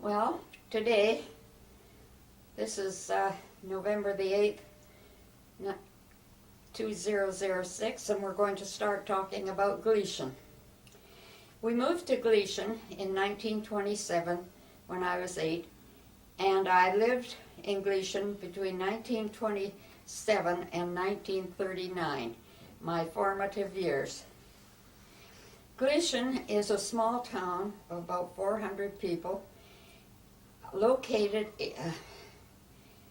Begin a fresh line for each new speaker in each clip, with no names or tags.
Well, today, this is November the 8th, 2006, and we're going to start talking about Gleichen. We moved to Gleichen in 1927 when I was 8, and I lived in Gleichen between 1927 and 1939, my formative years. Gleichen is a small town of about 400 people, located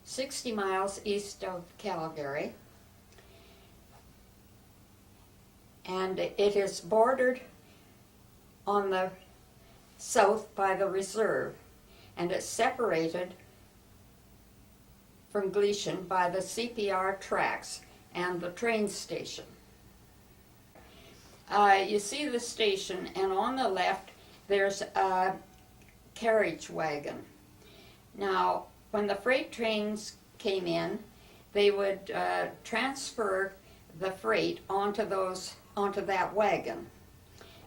60 miles east of Calgary, and it is bordered on the south by the reserve, and it's separated from Gleichen by the CPR tracks and the train station. You see the station, and on the left there's a carriage wagon. Now, when the freight trains came in, they would transfer the freight onto that wagon.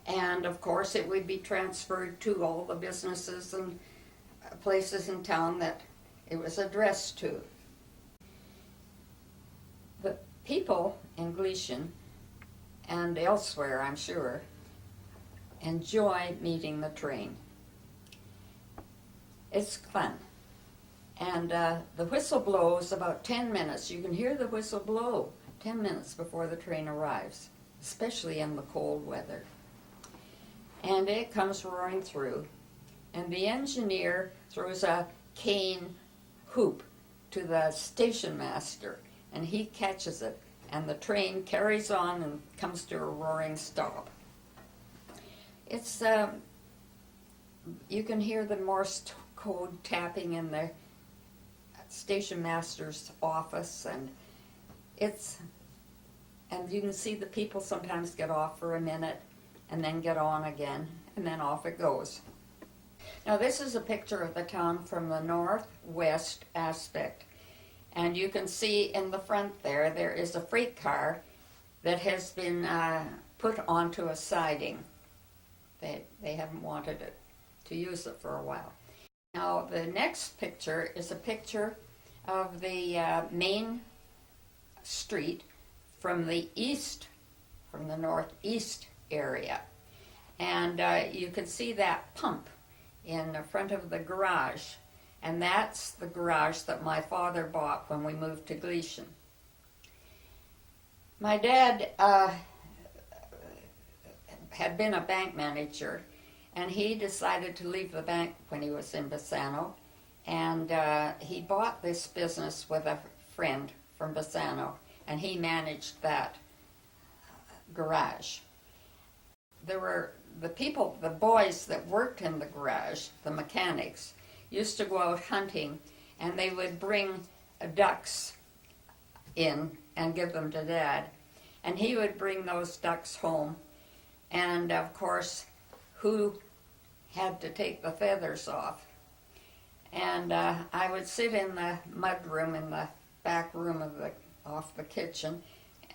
And of course it would be transferred to all the businesses and places in town that it was addressed to. The people in Gleichen and elsewhere, I'm sure, enjoy meeting the train. It's fun. And the whistle blows about 10 minutes. You can hear the whistle blow 10 minutes before the train arrives, especially in the cold weather. And it comes roaring through, and the engineer throws a cane hoop to the station master, and he catches it, and the train carries on and comes to a roaring stop. It's you can hear the Morse code tapping in the station master's office, and you can see the people sometimes get off for a minute and then get on again, and then off it goes. Now, this is a picture of the town from the northwest aspect, and you can see in the front there is a freight car that has been put onto a siding. They haven't wanted to use it for a while. Now, the next picture is a picture of the main street from the east, from the northeast area. And you can see that pump in the front of the garage. And that's the garage that my father bought when we moved to Gleichen. My dad had been a bank manager, and he decided to leave the bank when he was in Bassano, and he bought this business with a friend from Bassano, and he managed that garage. There were the boys that worked in the garage, the mechanics, used to go out hunting, and they would bring ducks in and give them to Dad, and he would bring those ducks home, and of course, who had to take the feathers off? And I would sit in the mud room in the back room off the kitchen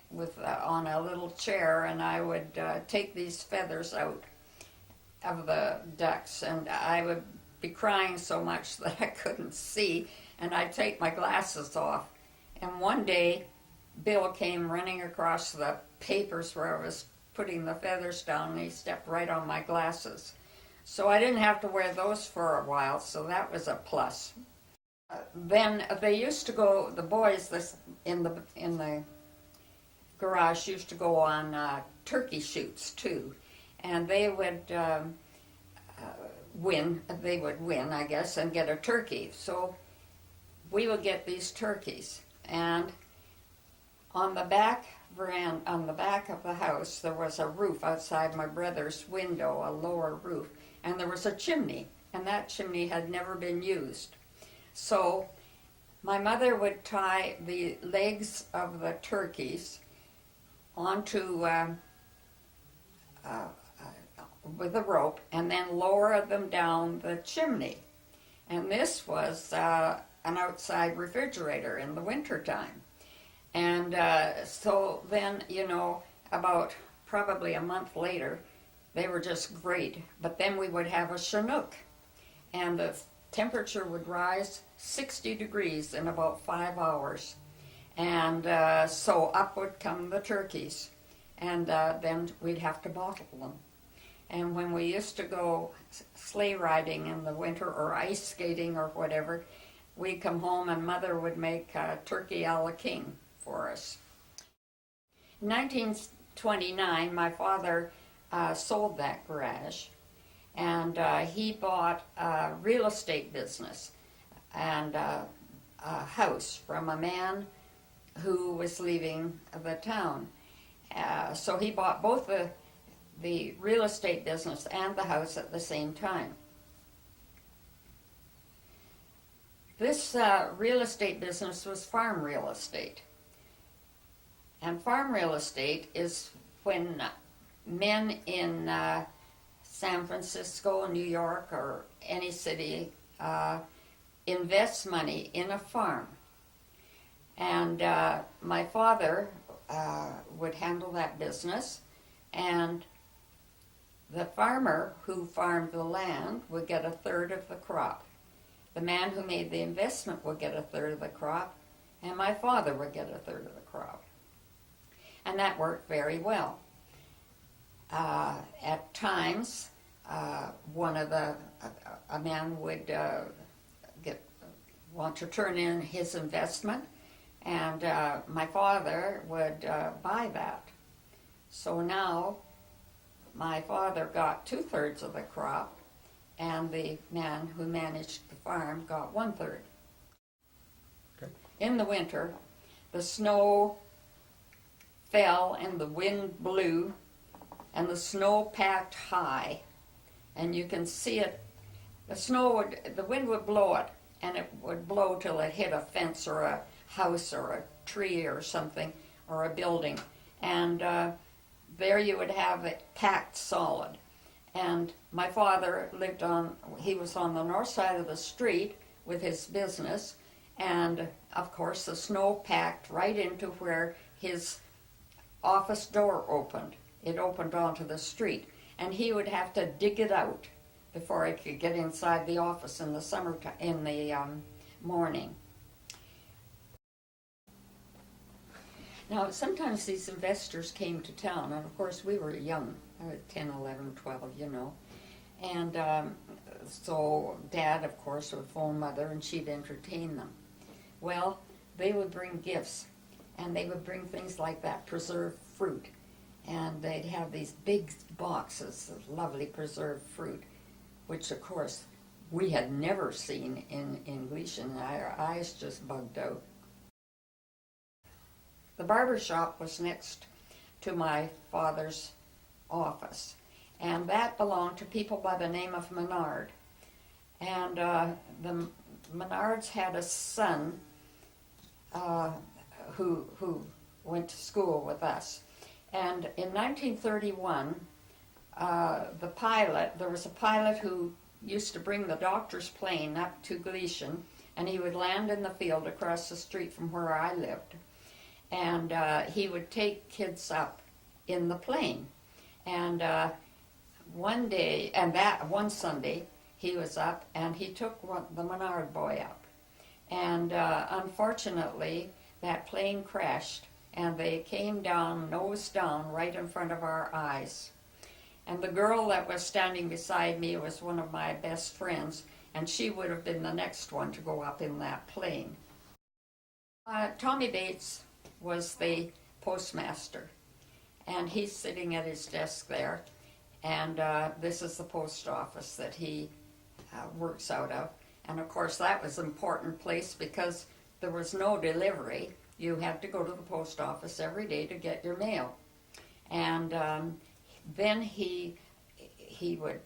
on a little chair, and I would take these feathers out of the ducks, and I would be crying so much that I couldn't see, and I'd take my glasses off. And one day, Bill came running across the papers where I was putting the feathers down, and he stepped right on my glasses. So I didn't have to wear those for a while, so that was a plus. Then they used to go, the boys in the garage used to go on turkey shoots too, and they would win, I guess, and get a turkey. So we would get these turkeys, and on the back of the house, there was a roof outside my brother's window, a lower roof, and there was a chimney, and that chimney had never been used. So my mother would tie the legs of the turkeys onto with a rope, and then lower them down the chimney. And this was an outside refrigerator in the wintertime. And so then, about probably a month later, they were just great. But then we would have a Chinook, and the temperature would rise 60 degrees in about 5 hours. And so up would come the turkeys, and then we'd have to bottle them. And when we used to go sleigh riding in the winter or ice skating or whatever, we'd come home and Mother would make turkey a la king for us. In 1929, my father sold that garage, and he bought a real estate business and a house from a man who was leaving the town. So he bought both the real estate business and the house at the same time. This real estate business was farm real estate. And farm real estate is when men in San Francisco, New York, or any city invest money in a farm. And my father would handle that business, and the farmer who farmed the land would get a third of the crop. The man who made the investment would get a third of the crop, and my father would get a third of the crop. And that worked very well. At times, a man would want to turn in his investment, and my father would buy that. So now my father got 2/3 of the crop, and the man who managed the farm got 1/3.
Okay.
In the winter, the snow fell and the wind blew, and the snow packed high, and you can see it. The wind would blow it, and it would blow till it hit a fence or a house or a tree or something or a building, and there you would have it packed solid. And my father he was on the north side of the street with his business, and of course the snow packed right into where his office door opened. It opened onto the street, and he would have to dig it out before he could get inside the office in the morning. Now, sometimes these investors came to town, and of course we were young, 10, 11, 12, you know. And so Dad, of course, would phone Mother, and she'd entertain them. Well, they would bring gifts, and they would bring things like that, preserved fruit. And they'd have these big boxes of lovely preserved fruit, which, of course, we had never seen in Gleichen. Our eyes just bugged out. The barber shop was next to my father's office, and that belonged to people by the name of Menard. And the Menards had a son who went to school with us. And in 1931, there was a pilot who used to bring the doctor's plane up to Gleichen, and he would land in the field across the street from where I lived. And he would take kids up in the plane. And one Sunday, he was up, and he took the Menard boy up. And unfortunately, that plane crashed, and they came down, nose down, right in front of our eyes. And the girl that was standing beside me was one of my best friends, and she would have been the next one to go up in that plane. Tommy Bates was the postmaster, and he's sitting at his desk there, and this is the post office that he works out of. And of course that was an important place because there was no delivery. You had to go to the post office every day to get your mail. And then he would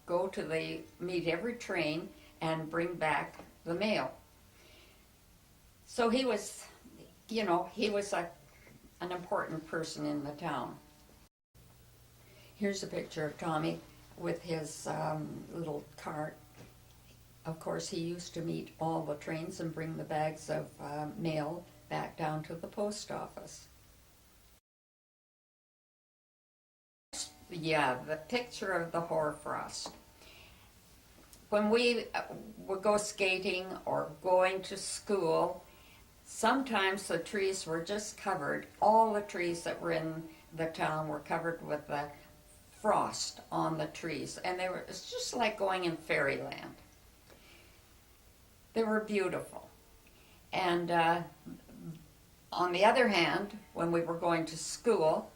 go to meet every train and bring back the mail. So he was an important person in the town. Here's a picture of Tommy with his little cart. Of course, he used to meet all the trains and bring the bags of mail back down to the post office. Yeah, the picture of the hoarfrost. when we would go skating or going to school, sometimes the trees were just covered, all the trees that were in the town were covered with the frost on the trees, and it's just like going in fairyland. They were beautiful. And on the other hand, when we were going to school,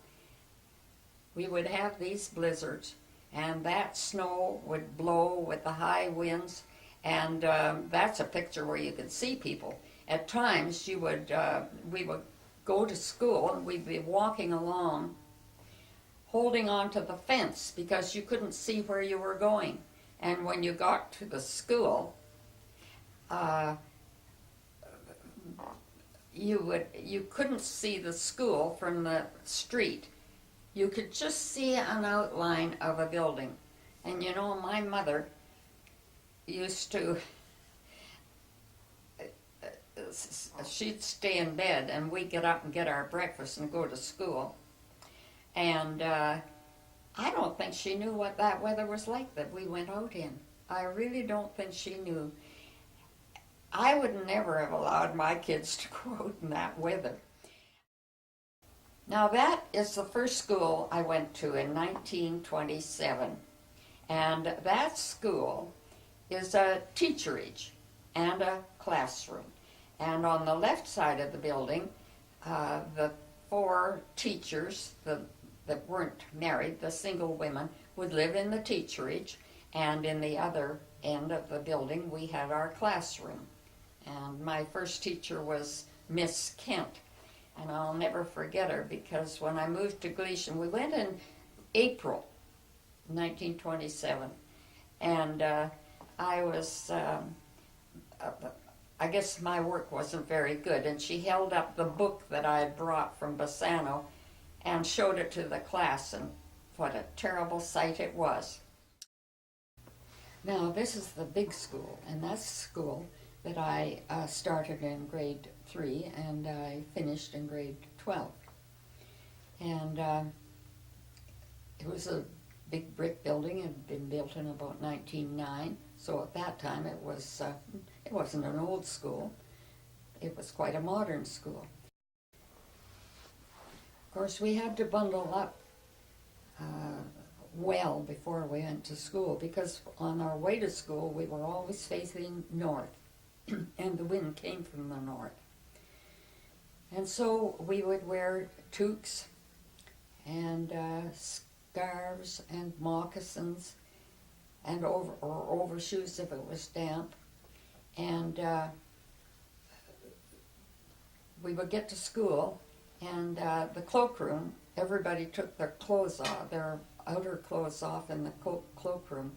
we would have these blizzards, and that snow would blow with the high winds, and that's a picture where you could see people. At times, we would go to school, and we'd be walking along, holding on to the fence because you couldn't see where you were going. And when you got to the school, you couldn't see the school from the street. You could just see an outline of a building. And you know, my mother used to, she'd stay in bed and we'd get up and get our breakfast and go to school. And I don't think she knew what that weather was like that we went out in. I really don't think she knew. I would never have allowed my kids to go out in that weather. Now that is the first school I went to in 1927. And that school is a teacherage and a classroom. And on the left side of the building, the 4 teachers that weren't married, the single women, would live in the teacherage. And in the other end of the building, we had our classroom. And my first teacher was Miss Kent. And I'll never forget her because when I moved to Gleichen, we went in April 1927. And I guess my work wasn't very good. And she held up the book that I had brought from Bassano and showed it to the class. And what a terrible sight it was. Now, this is the big school, and that's the school that I started in grade 3 and I finished in grade 12. And it was a big brick building. It had been built in about 1909. So at that time it wasn't an old school. It was quite a modern school. Of course, we had to bundle up well before we went to school because on our way to school we were always facing north. And the wind came from the north. And so we would wear toques and scarves and moccasins and overshoes if it was damp. And we would get to school, and the cloakroom, everybody took their clothes off, their outer clothes off in the cloakroom.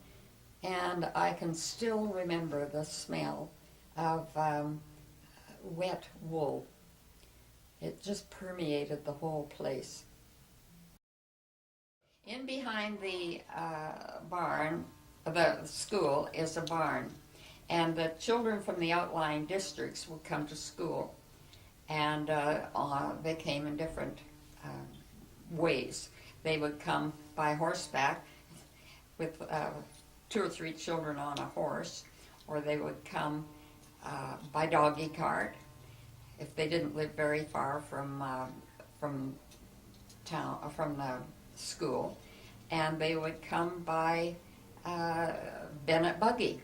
And I can still remember the smell of wet wool. It just permeated the whole place. In behind the barn, the school is a barn, and the children from the outlying districts would come to school, and they came in different ways. They would come by horseback with 2 or 3 children on a horse, or they would come by doggy cart if they didn't live very far from town, from the school, and they would come by Bennett buggy.